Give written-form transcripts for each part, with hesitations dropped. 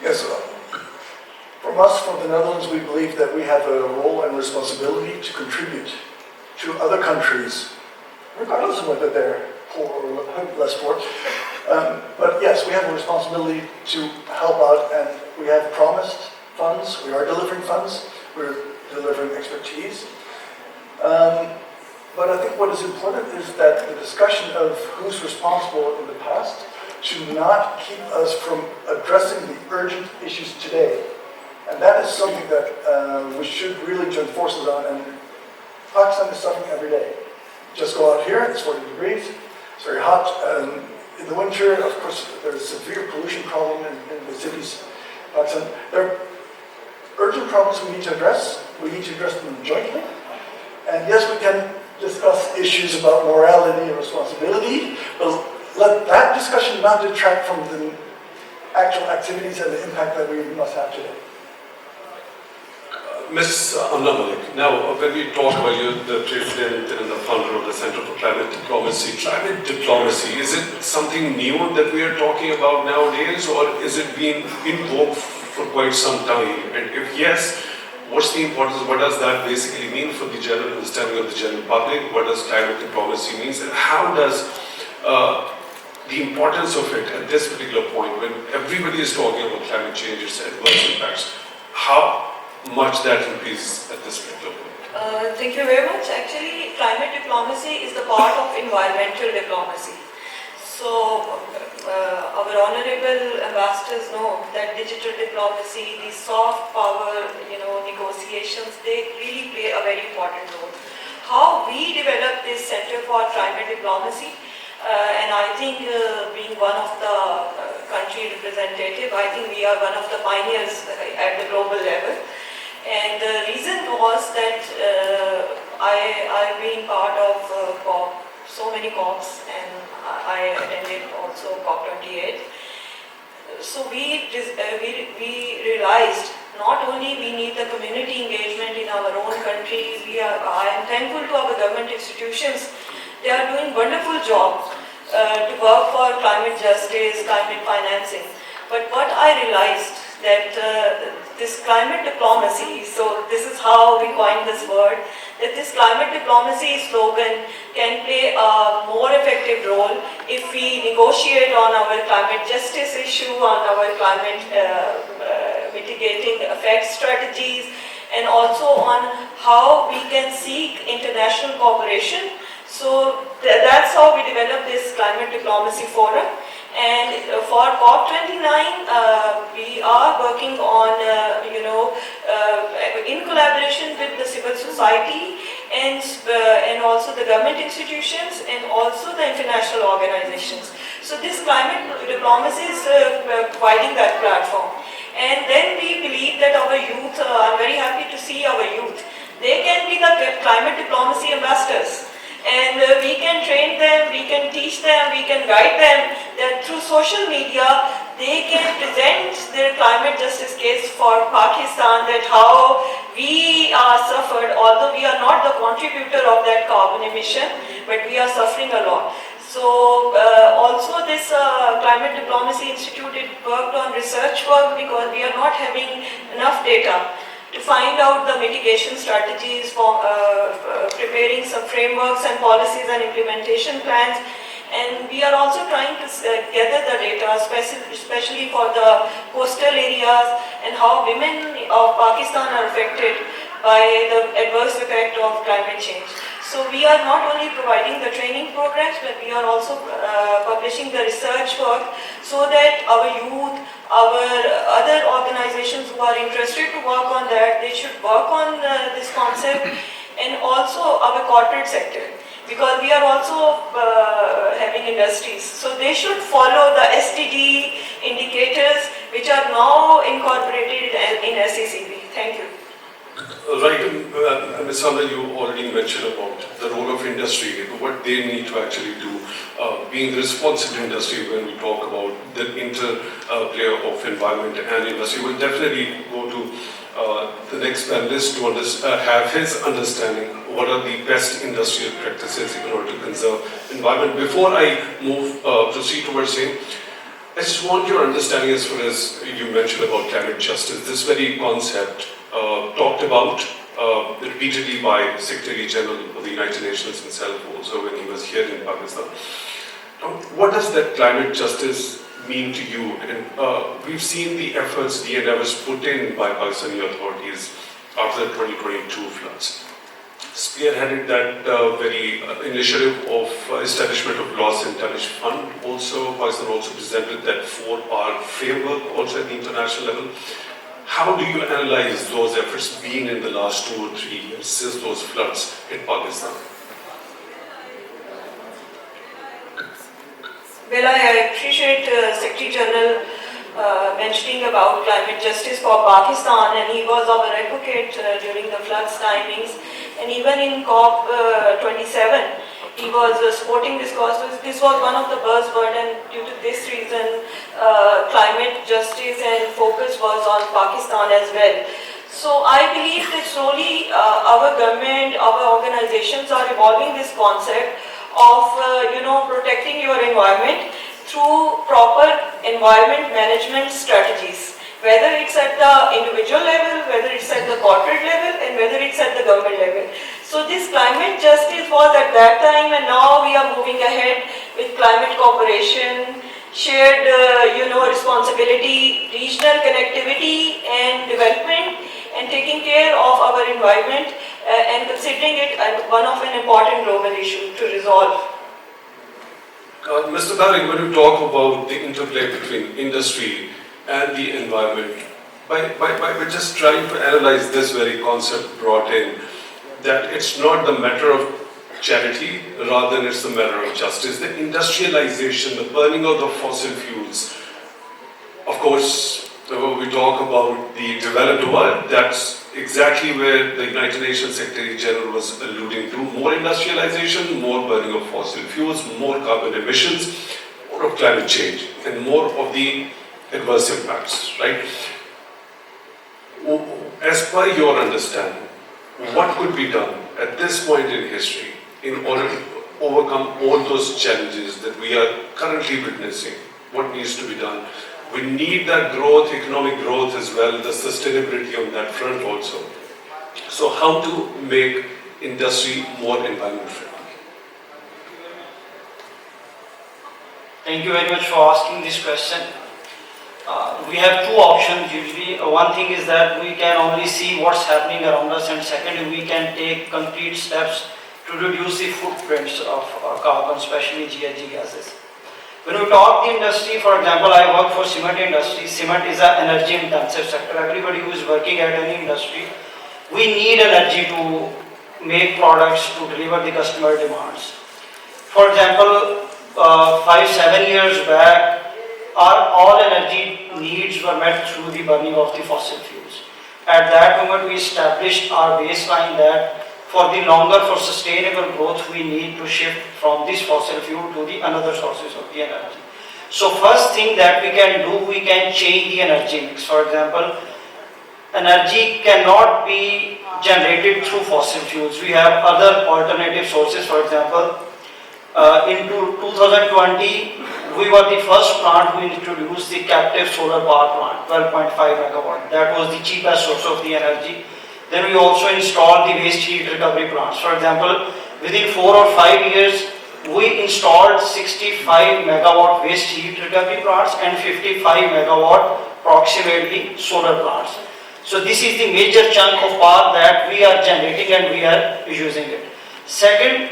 Yes, from us, from the Netherlands, we believe that we have a role and responsibility to contribute to other countries, regardless of whether they're poor or less poor. But yes, we have a responsibility to help out, and we have promised funds. We are delivering funds. We're delivering expertise. But I think what is important is that the discussion of who's responsible in the past should not keep us from addressing the urgent issues today. And that is something that we should really join forces on. And Pakistan is suffering every day. Just go out here, it's 40 degrees, it's very hot. In the winter, of course, there's a severe pollution problem in the cities. Pakistan. There are urgent problems we need to address. We need to address them jointly. And yes, we can discuss issues about morality and responsibility, but let that discussion not detract from the actual activities and the impact that we must have today. Ms. Amna Malik, now when we talk about you, the president and the founder of the Center for Climate Diplomacy, is it something new that we are talking about nowadays, or is it been in vogue for quite some time? And if yes, what's the importance? What does that basically mean for the general understanding of the general public? What does climate diplomacy mean? And how does the importance of it at this particular point, when everybody is talking about climate change, its adverse impacts, how much that increases at this particular point? Thank you very much. Actually, climate diplomacy is the part of environmental diplomacy. So, our honorable ambassadors know that digital diplomacy, the soft power, negotiations, they really play a very important role. How we develop this Center for Climate Diplomacy, and I think being one of the country representative, I think we are one of the pioneers at the global level. And the reason was that I've been part of COP, so many COPs, and I attended also COP28. So we realized not only we need the community engagement in our own country, I am thankful to our government institutions. They are doing wonderful job to work for climate justice, climate financing. But what I realized that this climate diplomacy, so this is how we coined this word, that this climate diplomacy slogan can play a more effective role if we negotiate on our climate justice issue, on our climate mitigating effect strategies, and also on how we can seek international cooperation. So that's how we developed this climate diplomacy forum. And for COP29, we are working on, in collaboration with the civil society and also the government institutions and also the international organizations. So this climate diplomacy is providing that platform. And then we believe that our youth, I'm very happy to see our youth, they can be the climate diplomacy ambassadors. And we can train them, we can teach them, we can guide them that through social media they can present their climate justice case for Pakistan, that how we are suffered, although we are not the contributor of that carbon emission, but we are suffering a lot. So also this Climate Diplomacy Institute, it worked on research work because we are not having enough data to find out the mitigation strategies for preparing some frameworks and policies and implementation plans. And we are also trying to gather the data, especially for the coastal areas and how women of Pakistan are affected by the adverse effect of climate change. So we are not only providing the training programs, but we are also publishing the research work so that our youth, our other organizations who are interested to work on that, they should work on this concept, and also our corporate sector, because we are also having industries. So they should follow the SDG indicators which are now incorporated in SECB. Thank you. Right, Ms. Amna, you already mentioned about the role of industry, what they need to actually do, being the responsible industry when we talk about the interplay of environment and industry. We'll definitely go to the next panelist to have his understanding what are the best industrial practices in order to conserve environment. Before I proceed towards him, I just want your understanding as far as you mentioned about climate justice. This very concept talked about repeatedly by Secretary General of the United Nations himself also when he was here in Pakistan. Now, what does that climate justice mean to you? And we've seen the efforts, the endeavors put in by Pakistani authorities after the 2022 floods. Spearheaded that very initiative of establishment of loss and damage fund. Also, Pakistan also presented that 4R framework also at the international level. How do you analyze those efforts being in the last 2 or 3 years since those floods in Pakistan? Well, I appreciate Secretary General mentioning about climate justice for Pakistan, and he was our advocate during the floods timings, and even in COP27, he was supporting this cause. This was one of the buzzwords, and due to this reason, climate justice and focus was on Pakistan as well. So I believe that slowly our government, our organizations are evolving this concept of protecting your environment through proper environment management strategies, whether it's at the individual level, whether it's at the corporate level, and whether it's at the government level. So this climate justice was at that time, and now we are moving ahead with climate cooperation, shared responsibility, regional connectivity and development, and taking care of our environment and considering it as one of an important global issue to resolve. Mr. Tariq, when you talk about the interplay between industry and the environment, by just trying to analyze this very concept brought in, that it's not the matter of charity, rather than it's the matter of justice. The industrialization, the burning of the fossil fuels, of course, when we talk about the developed world, that's exactly where the United Nations Secretary General was alluding to. More industrialization, more burning of fossil fuels, more carbon emissions, more of climate change, and more of the adverse impacts, right? As per your understanding, what could be done at this point in history in order to overcome all those challenges that we are currently witnessing? What needs to be done? We need that growth, economic growth as well, the sustainability on that front also. So how to make industry more environment friendly? Thank you very much for asking this question. We have two options usually. One thing is that we can only see what's happening around us, and second, we can take concrete steps to reduce the footprints of carbon, especially GHG gases. When we talk the industry, for example, I work for cement industry. Cement is an energy intensive sector. Everybody who is working at any industry, we need energy to make products to deliver the customer demands. For example, 5-7 years back, all energy needs were met through the burning of the fossil fuels. At that moment, we established our baseline that for the longer, for sustainable growth, we need to shift from this fossil fuel to the another sources of the energy. So first thing that we can do, we can change the energy mix. For example, energy cannot be generated through fossil fuels. We have other alternative sources. For example, in 2020, we were the first plant who introduced the captive solar power plant, 12.5 megawatt. That was the cheapest source of the energy. Then we also installed the waste heat recovery plants. For example, within 4 or 5 years, we installed 65 megawatt waste heat recovery plants and 55 megawatt approximately solar plants. So this is the major chunk of power that we are generating and we are using it. Second,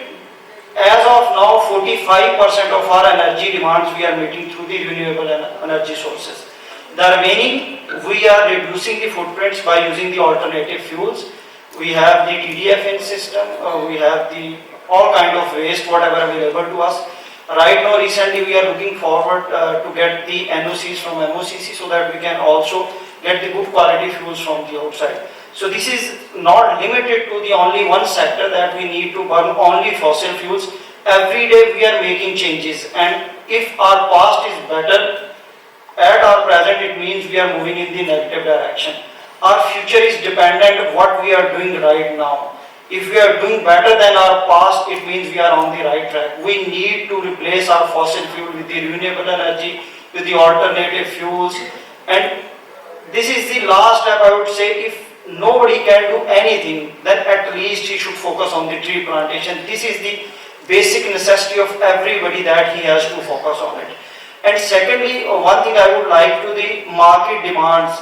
as of now, 45% of our energy demands we are meeting through the renewable energy sources. The remaining, we are reducing the footprints by using the alternative fuels. We have the TDFN system, we have the all kind of waste, whatever available to us. Right now, recently, we are looking forward to get the NOCs from MOCC so that we can also get the good quality fuels from the outside. So this is not limited to the only one sector that we need to burn only fossil fuels. Every day we are making changes, and if our past is better at our present, it means we are moving in the negative direction. Our future is dependent on what we are doing right now. If we are doing better than our past, it means we are on the right track. We need to replace our fossil fuel with the renewable energy, with the alternative fuels. And this is the last step, I would say. If nobody can do anything, then at least he should focus on the tree plantation. This is the basic necessity of everybody, that he has to focus on it. And secondly, one thing I would like to the market demands.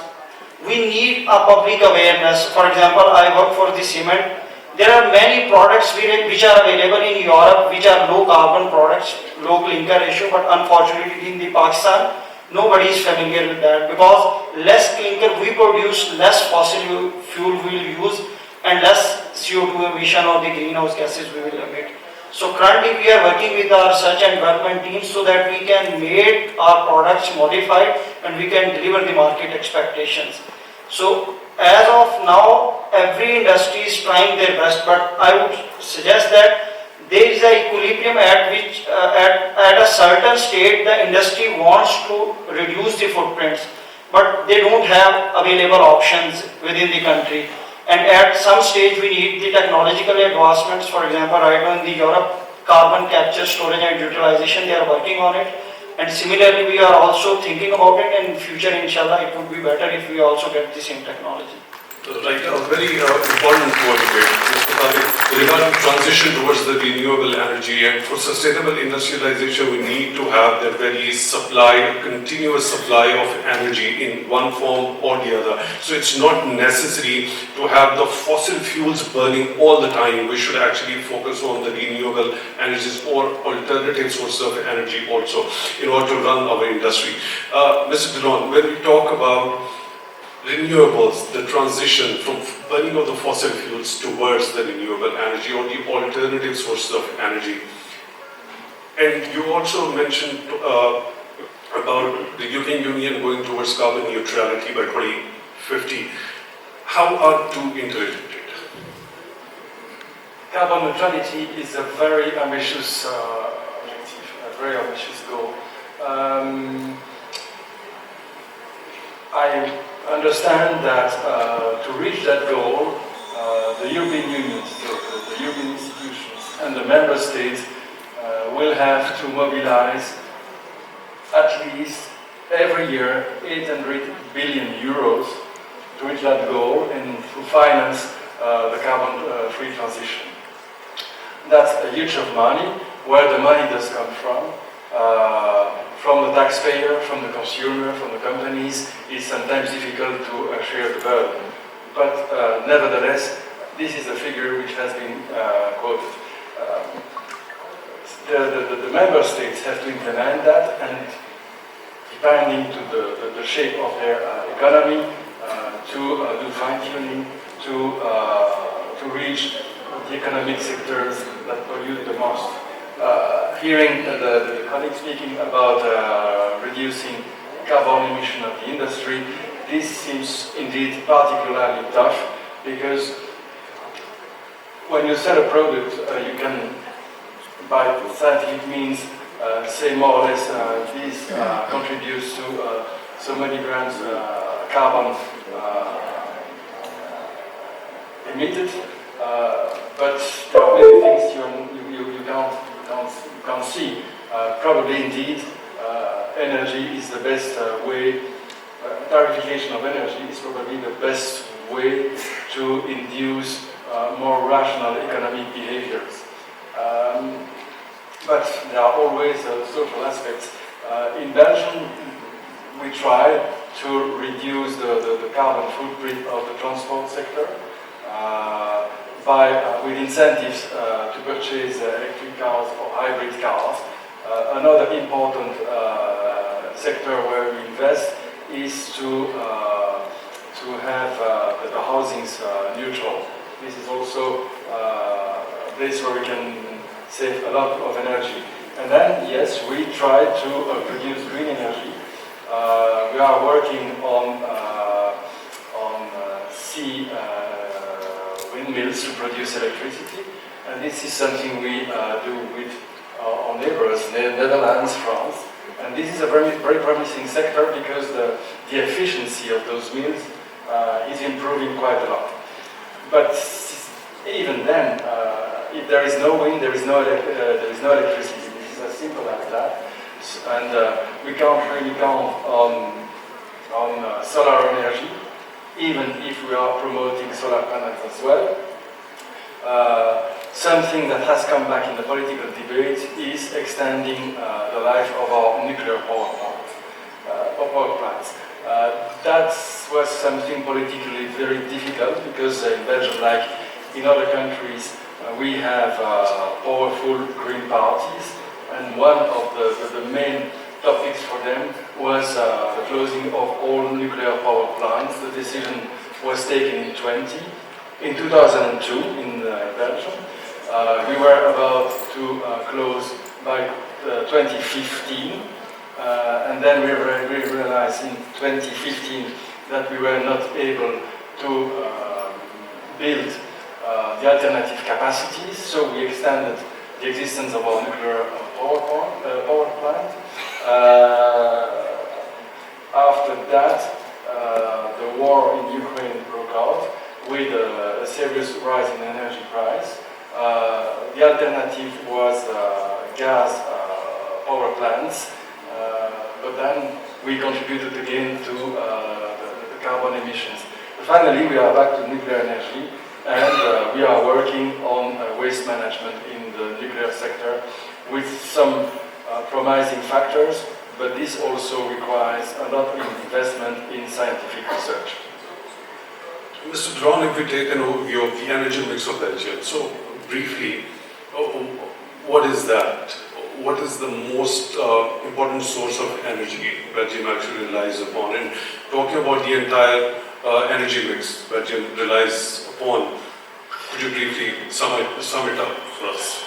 We need a public awareness. For example, I work for the cement. There are many products which are available in Europe, which are low carbon products, low clinker ratio, but unfortunately in the Pakistan, nobody is familiar with that, because less clinker we produce, less fossil fuel we will use, and less CO2 emission or the greenhouse gases we will emit. So currently we are working with our research and development teams so that we can make our products modified and we can deliver the market expectations. So as of now, every industry is trying their best, but I would suggest that there is an equilibrium at which at a certain state the industry wants to reduce the footprints, but they don't have available options within the country. And at some stage we need the technological advancements. For example, right now in the Europe, carbon capture, storage and utilization, they are working on it. And similarly, we are also thinking about it, and in future, inshallah, it would be better if we also get the same technology. Right, a very important point here, Mr. Tariq, regarding transition towards the renewable energy, and for sustainable industrialization, we need to have that very supply, continuous supply of energy in one form or the other. So it's not necessary to have the fossil fuels burning all the time. We should actually focus on the renewable energies or alternative sources of energy also in order to run our industry. Mr. Dillon, when we talk about renewables, the transition from burning of the fossil fuels towards the renewable energy or the alternative sources of energy. And you also mentioned about the European Union going towards carbon neutrality by 2050. How are two interrelated? Carbon neutrality is a very ambitious objective, a very ambitious goal. I understand that to reach that goal, the European Union, the European institutions and the member states will have to mobilize at least every year 800 billion euros to reach that goal and to finance the carbon-free transition. That's a huge of money. Where the money does come from the taxpayer, from the consumer, from the companies, it's sometimes difficult to share the burden. But nevertheless, this is a figure which has been quoted. The member states have to implement that, and depending to the shape of their economy, to do fine-tuning, to reach the economic sectors that pollute the most. Hearing the colleague speaking about reducing carbon emission of the industry, this seems indeed particularly tough, because when you sell a product, you can, by scientific means, say more or less this contributes to so many grams carbon emitted, but there are many things you can't see. Probably indeed, energy is the best way, tarification of energy is probably the best way to induce more rational economic behaviors. But there are always social aspects. In Belgium, we try to reduce the carbon footprint of the transport sector with incentives to purchase electric cars or hybrid cars. Another important sector where we invest is to have the housings neutral. This is also a place where we can save a lot of energy. And then, yes, we try to produce green energy. We are working on sea windmills to produce electricity, and this is something we do with our neighbors, Netherlands, France. And this is a very promising sector because the efficiency of those mills is improving quite a lot. But even then, if there is no wind, there is no electricity. This is as simple as that. And we can't really count on solar energy, even if we are promoting solar panels as well. Something that has come back in the political debate is extending the life of our nuclear power plants. That was something politically very difficult because in Belgium, like in other countries, we have powerful green parties, and one of the main topics for them was the closing of all nuclear power plants. The decision was taken in 2002 in Belgium. We were about to close by 2015, and then we realized in 2015 that we were not able to build the alternative capacities, so we extended the existence of our nuclear power plant. After that, the war in Ukraine broke out with a serious rise in energy price. The alternative was gas power plants, but then we contributed again to the carbon emissions. But finally, we are back to nuclear energy, and we are working on waste management in the nuclear sector with some promising factors, but this also requires a lot of investment in scientific research. Mr. Dron, if we take an overview of the energy mix of Belgium, so briefly, what is that? What is the most important source of energy Belgium actually relies upon? And talking about the entire energy mix Belgium relies upon, could you briefly sum it up for us?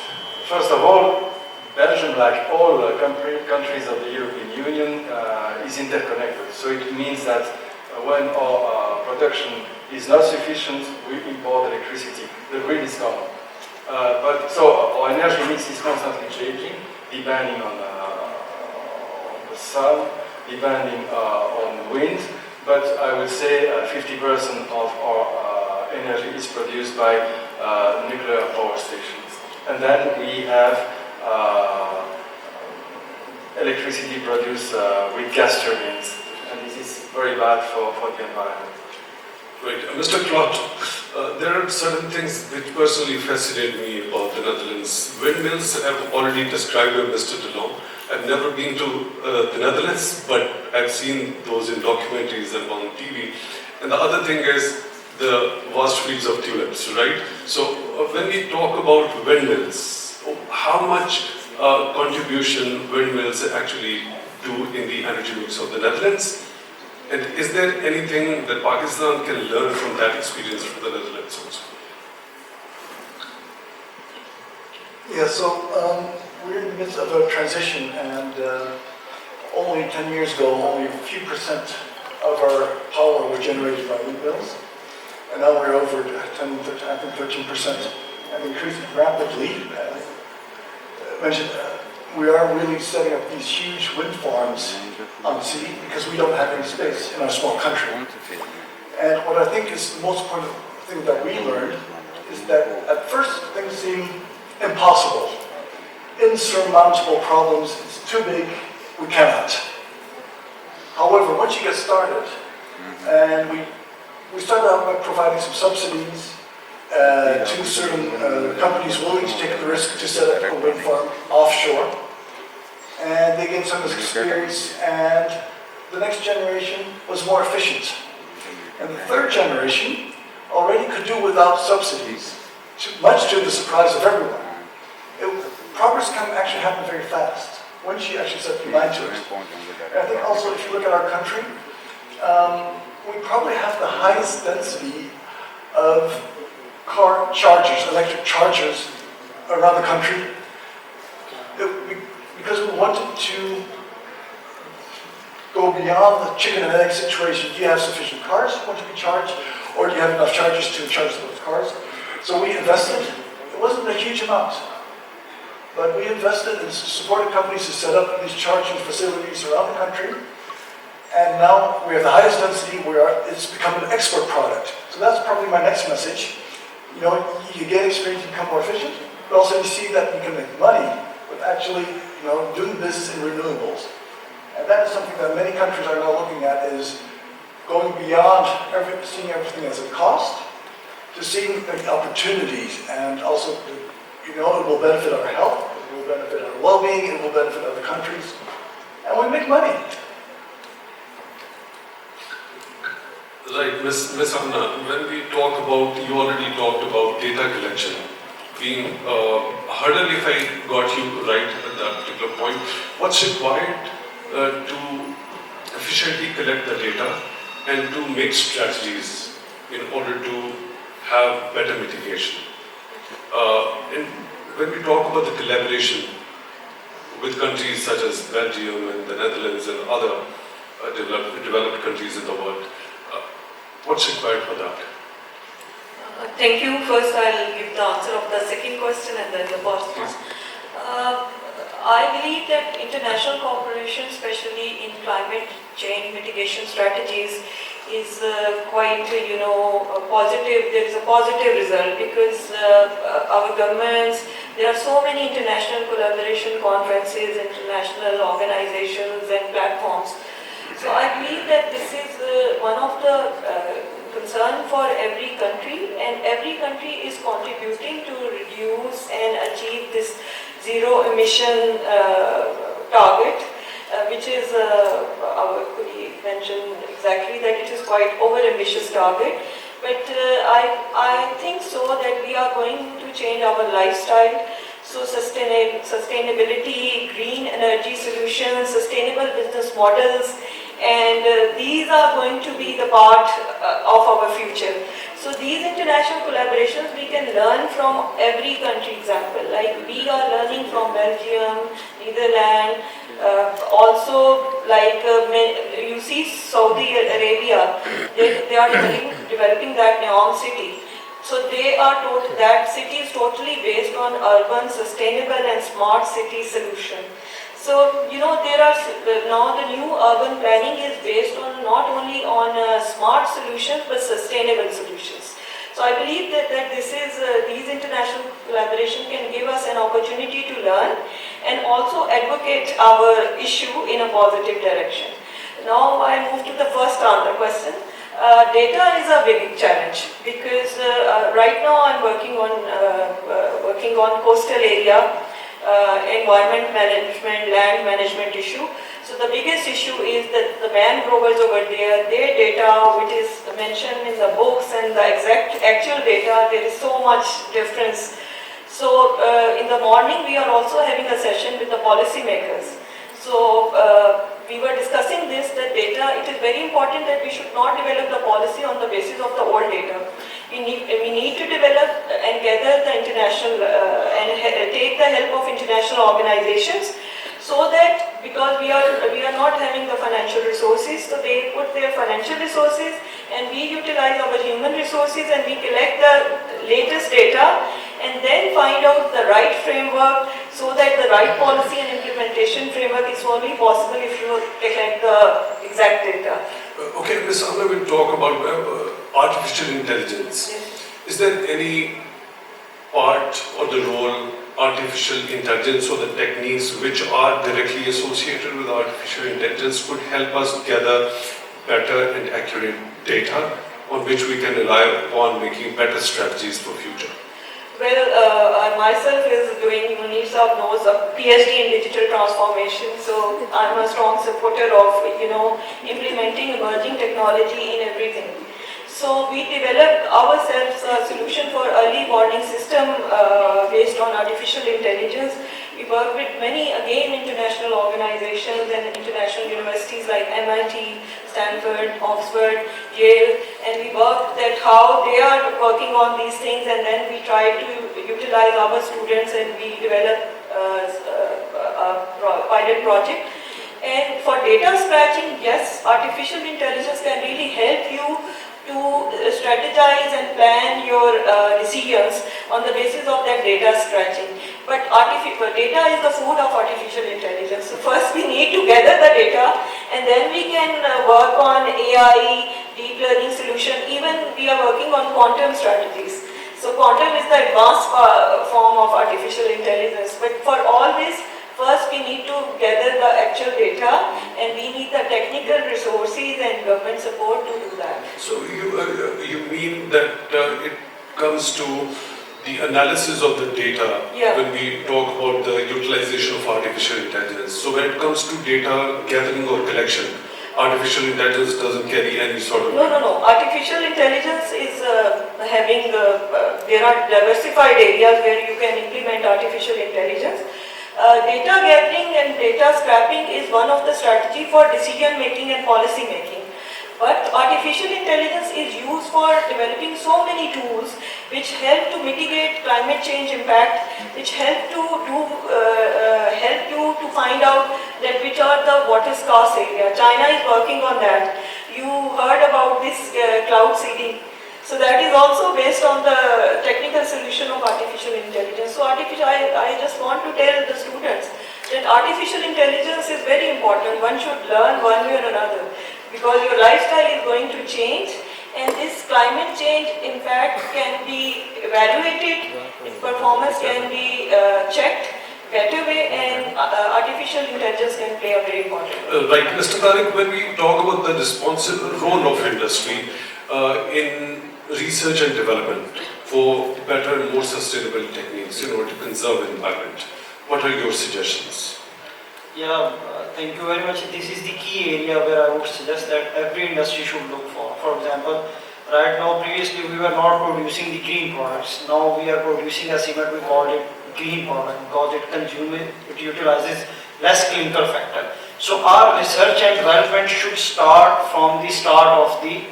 First of all, Belgium, like all countries of the European Union, is interconnected. So it means that when our production is not sufficient, we import electricity. The grid is common. So our energy mix is constantly changing, depending on the sun, depending on wind. But I would say 50% of our energy is produced by nuclear power stations. And then we have electricity produced with gas turbines. And this is very bad for the environment. Right. Mr. Claude, there are certain things which personally fascinate me about the Netherlands. Windmills, I've already described by Mr. DeLong. I've never been to the Netherlands, but I've seen those in documentaries and on TV. And the other thing is the vast fields of tulips, right? So when we talk about windmills, how much contribution windmills actually do in the energy mix of the Netherlands? And is there anything that Pakistan can learn from that experience from the Netherlands also? Yeah, so we're in the midst of a transition, and only 10 years ago, only a few percent of our power was generated by windmills, and now we're over 10, I think 13%, and increasing rapidly. I mentioned we are really setting up these huge wind farms on the sea because we don't have any space in our small country. And what I think is the most important thing that we learned is that at first things seem impossible, insurmountable problems, it's too big, we cannot. However, once you get started, and we started out by providing some subsidies to certain companies willing to take the risk to set up a wind farm offshore, and they gained some experience, and the next generation was more efficient. And the third generation already could do without subsidies, much to the surprise of everyone. Progress can actually happen very fast once you actually set your mind to it. And I think also if you look at our country, we probably have the highest density of car chargers, electric chargers around the country. Because we wanted to go beyond the chicken and egg situation. Do you have sufficient cars want to be charged, or do you have enough chargers to charge those cars? So we invested. It wasn't a huge amount, but we invested and supported companies to set up these charging facilities around the country. And now we have the highest density. It's become an export product. So that's probably my next message. You know, you get experience, you become more efficient, but also you see that you can make money with actually, doing business in renewables. countries are now looking at is going beyond seeing everything as a cost to seeing the opportunities, and also, it will benefit our health, it will benefit our well-being, it will benefit other countries, and we make money. Right, Ms. Amna, when we talk about, you already talked about data collection being a hurdle, if I got you right at that particular point. What's required to efficiently collect the data and to make strategies in order to have better mitigation? And when we talk about the collaboration with countries such as Belgium and the Netherlands and other developed countries in the world, what's required for that? Thank you. First, I'll give the answer of the second question and then the first one. I believe that international cooperation, especially in climate change mitigation strategies, is quite, positive. There is a positive result because our governments, there are so many international collaboration conferences, international organizations and platforms. So I believe that this is one of the concern for every country, and every country is contributing to reduce and achieve this zero emission target, which is our colleague mentioned exactly that it is quite over ambitious target. But I think so that we are going to change our lifestyle. So sustainability, green energy solutions, sustainable business models, and these are going to be the part of our future. So these international collaborations we can learn from every country example. Like we are learning from Belgium, Netherlands, also like you see Saudi Arabia, they are developing that Neom city. So they are that city is totally based on urban, sustainable and smart city solution. So, there are now the new urban planning is based on not only on smart solutions but sustainable solutions. So I believe that this is these international collaboration can give us an opportunity to learn and also advocate our issue in a positive direction. Now I move to the first question. Data is a big challenge because right now I'm working on coastal area, environment management, land management issue. So the biggest issue is that the mangroves over there, their data, which is mentioned in the books, and the actual data, there is so much difference. So in the morning we are also having a session with the policymakers. So we were discussing this, that data, it is very important that we should not develop the policy on the basis of the old data. We need to develop and gather the international and take the help of international organizations, so that because we are not having the financial resources, so they put their financial resources and we utilize our human resources and we collect the latest data and then find out the right framework, so that the right policy and implementation framework is only possible if you collect the exact data. Okay, Ms. Amna will talk about artificial intelligence. Yes. Is there any part or the role artificial intelligence or the techniques which are directly associated with artificial intelligence could help us gather better and accurate data on which we can rely upon making better strategies for future? Well, I myself is doing, Munir Saab knows, a PhD in digital transformation, so I'm a strong supporter of, implementing emerging technology in everything. So we developed ourselves a solution for early warning system based on artificial intelligence. We work with many, again, international organizations and international universities like MIT, Stanford, Oxford, Yale, and we work at how they are working on these things, and then we try to utilize our students and we develop a pilot project. And for data scratching, yes, artificial intelligence can really help you to strategize and plan your decisions on the basis of that data scratching. But data is the food of artificial intelligence. So first we need to gather the data, and then we can work on AI, deep learning solution. Even we are working on quantum strategies. So quantum is the advanced form of artificial intelligence. But for all this, first we need to gather the actual data and we need the technical resources and government support to do that. So you mean that it comes to the analysis of the data Yeah. when we talk about the utilization of artificial intelligence. So when it comes to data gathering or collection, artificial intelligence doesn't carry any sort of... No. Artificial intelligence is there are diversified areas where you can implement artificial intelligence. Data gathering and data scrapping is one of the strategy for decision making and policy making. But artificial intelligence is used for developing so many tools which help to mitigate climate change impact, which help to help you to find out that which are the water scarce area. China is working on that. You heard about this cloud seeding. So that is also based on the technical solution of artificial intelligence. So I just want to tell the students that artificial intelligence is very important. One should learn one way or another, because your lifestyle is going to change, and this climate change in fact can be evaluated, its performance can be checked better way, and artificial intelligence can play a very important role. Right, Mr. Tariq, when we talk about the responsible role of industry in research and development for better and more sustainable techniques in order to conserve the environment, what are your suggestions? Yeah, thank you very much. This is the key area where I would suggest that every industry should look for. For example, right now, previously we were not producing the green products. Now we are producing a cement, we call it green product because it utilizes less clinker factor. So our research and development should start from the start of the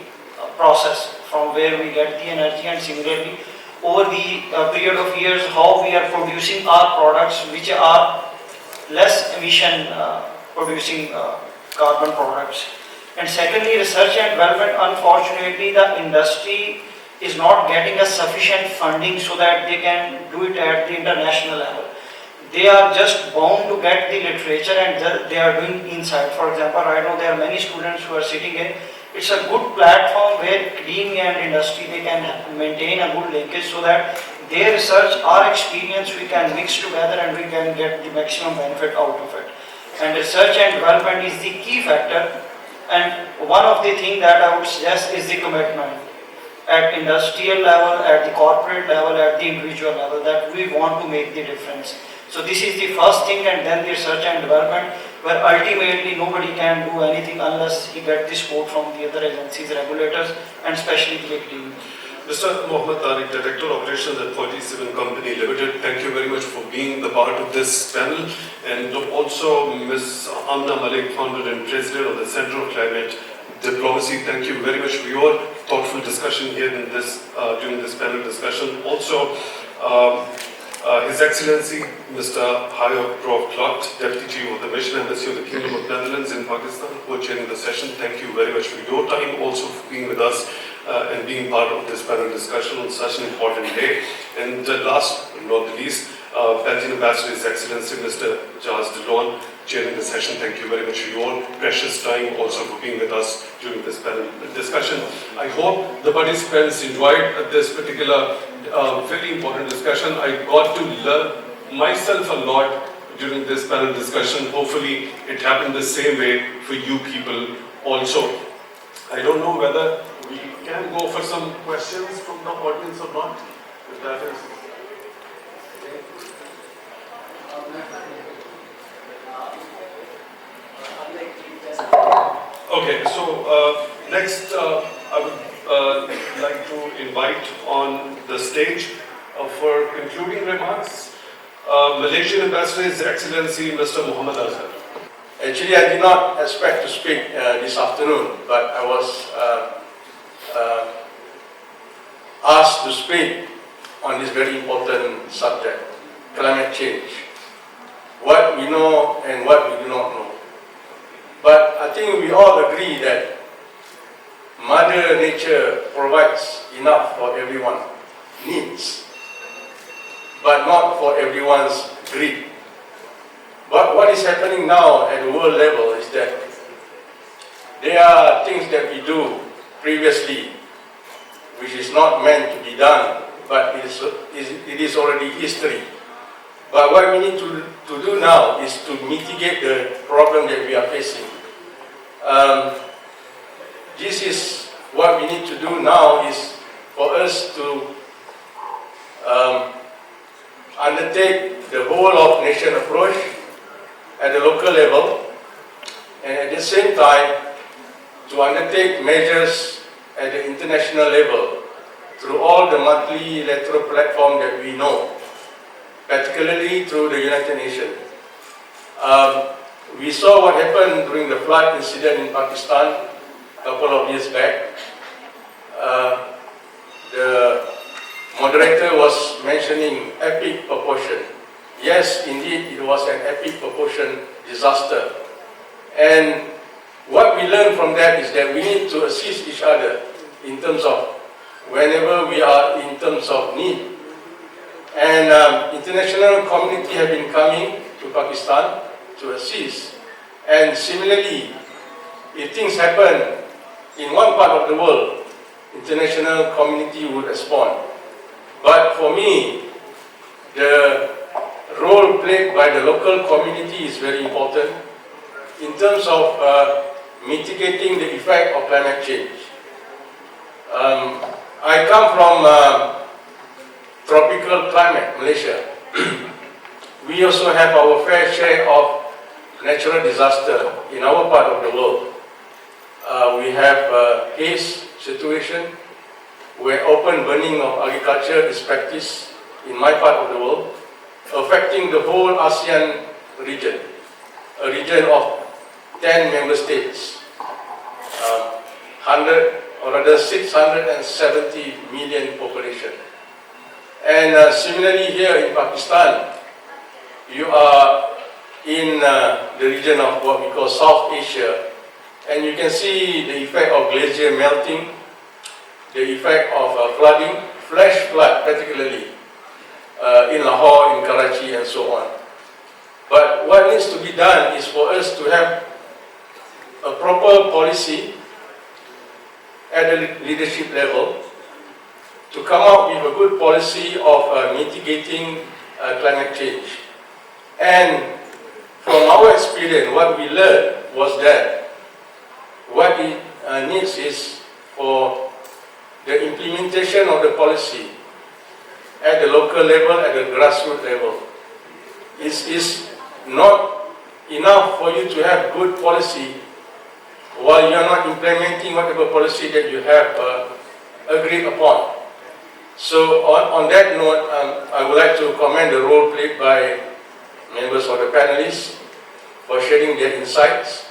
process, from where we get the energy, and similarly over the period of years how we are producing our products which are less emission producing carbon products. And secondly, research and development, unfortunately the industry is not getting a sufficient funding so that they can do it at the international level. They are just bound to get the literature and they are doing inside. For example, right now there are many students who are sitting in. It's a good platform where academia and industry, they can maintain a good linkage so that their research, our experience, we can mix together and we can get the maximum benefit out of it. And research and development is the key factor. And one of the things that I would suggest is the commitment at industrial level, at the corporate level, at the individual level, that we want to make the difference. So this is the first thing, and then the research and development, where ultimately nobody can do anything unless he gets the support from the other agencies, regulators, and especially the academia. Mr. Mohammed Tariq, Director Operations at 47 Company Limited, thank you very much for being the part of this panel, and also Ms. Amna Malik, Founder and President of the Center of Climate Diplomacy. Thank you very much for your thoughtful discussion here in this during this panel discussion. Also, His Excellency Mr. Hayo Prof. Klot, Deputy Chief of the Mission Embassy of the Kingdom of Netherlands in Pakistan, who are chairing the session. Thank you very much for your time, also for being with us and being part of this panel discussion on such an important day. And last but not the least, Belgian Ambassador His Excellency Mr. Charles Delon, chairing the session. Thank you very much for your precious time, also for being with us during this panel discussion. I hope the participants enjoyed this particular very important discussion. I got to learn myself a lot during this panel discussion. Hopefully it happened the same way for you people also. I don't know whether we can go for some questions from the audience or not, if that is... Okay, so next I would like to invite on the stage for concluding remarks Malaysian Ambassador His Excellency Mr. Muhammad Azhar. Actually, I did not expect to speak this afternoon, but I was asked to speak on this very important subject, climate change. What we know and what we do not know. But I think we all agree that Mother Nature provides enough for everyone's needs, but not for everyone's greed. But what is happening now at the world level is that there are things that we do previously which is not meant to be done, but it is already history. But what we need to do now is to mitigate the problem that we are facing. This is what we need to do now, is for us to undertake the whole of nation approach at the local level, and at the same time to undertake measures at the international level through all the multilateral platform that we know, particularly through the United Nations. We saw what happened during the flood incident in Pakistan a couple of years back. The moderator was mentioning epic proportion. Yes, indeed, it was an epic proportion disaster. And what we learned from that is that we need to assist each other in terms of whenever we are in terms of need. And international community have been coming to Pakistan to assist. And similarly, if things happen in one part of the world, international community would respond. But for me, the role played by the local community is very important in terms of mitigating the effect of climate change. I come from tropical climate, Malaysia. We also have our fair share of natural disaster in our part of the world. We have a haze situation where open burning of agriculture is practiced in my part of the world, affecting the whole ASEAN region, a region of 10 member states, 670 million population. And similarly here in Pakistan, you are in the region of what we call South Asia, and you can see the effect of glacier melting, the effect of flooding, flash flood particularly, in Lahore, in Karachi and so on. But what needs to be done is for us to have a proper policy at the leadership level to come up with a good policy of mitigating climate change. And from our experience, what we learned was that what it needs is for the implementation of the policy at the local level, at the grassroots level. It's not enough for you to have good policy while you are not implementing whatever policy that you have agreed upon. So on that note, I would like to commend the role played by members of the panelists for sharing their insights.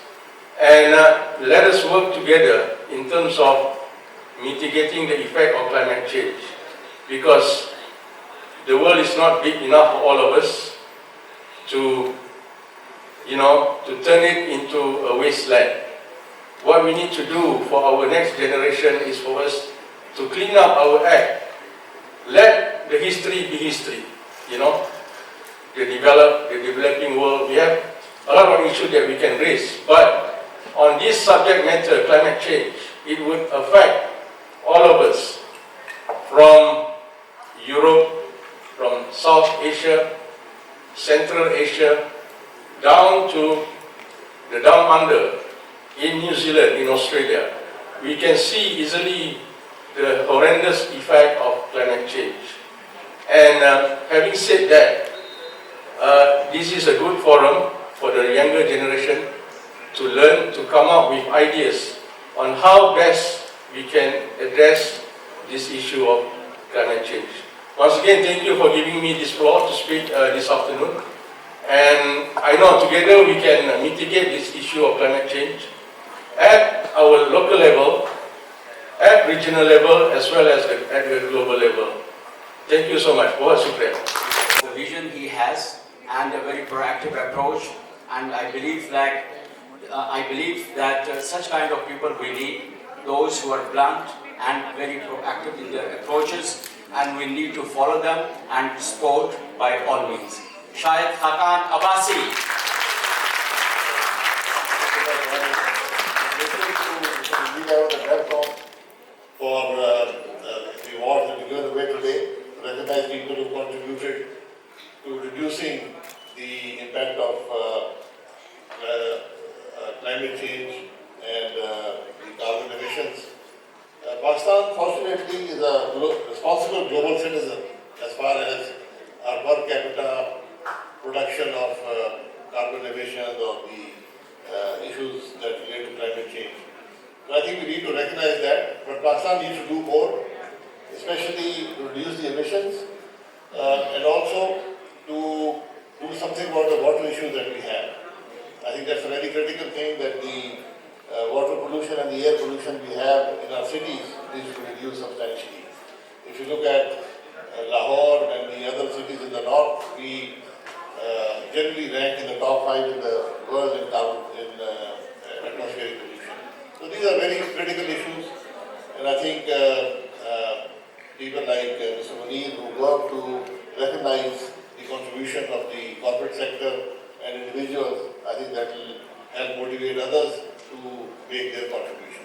And let us work together in terms of mitigating the effect of climate change, because the world is not big enough for all of us to turn it into a wasteland. What we need to do for our next generation is for us to clean up our act. Let the history be history, the developing world. We have a lot of issues that we can raise, but on this subject matter, climate change, it would affect all of us, from Europe, from South Asia, Central Asia, down to the down under, in New Zealand, in Australia. We can see easily the horrendous effect of climate change. And having said that, this is a good forum for the younger generation to learn, to come up with ideas on how best we can address this issue of climate change. Once again, thank you for giving me this floor to speak this afternoon. And I know together we can mitigate this issue of climate change at our local level, at regional level, as well as at the global level. Thank you so much. Bahut shukriya. The vision he has and a very proactive approach, and I believe that such kind of people we need, those who are blunt and very proactive in their approaches, and we need to follow them and support by all means. Shahid Khakan Abbasi. For the award that we given away today, recognize people who contributed to reducing the impact of climate change Pakistan, fortunately, is a responsible global citizen as far as our per capita production of carbon emissions or the issues that relate to climate change. So I think we need to recognize that, but Pakistan needs to do more, especially to reduce the emissions and also to do something about the water issues that we have. I think that's a very critical thing, that the water pollution and the air pollution we have in our cities needs to reduce substantially. If you look at Lahore and the other cities in the north, we generally rank in the top 5 in the world in atmospheric pollution. So these are very critical issues, and I think people like Mr. Munir, who work to recognize the contribution of the corporate sector and individuals, I think that will help motivate others to make their contribution.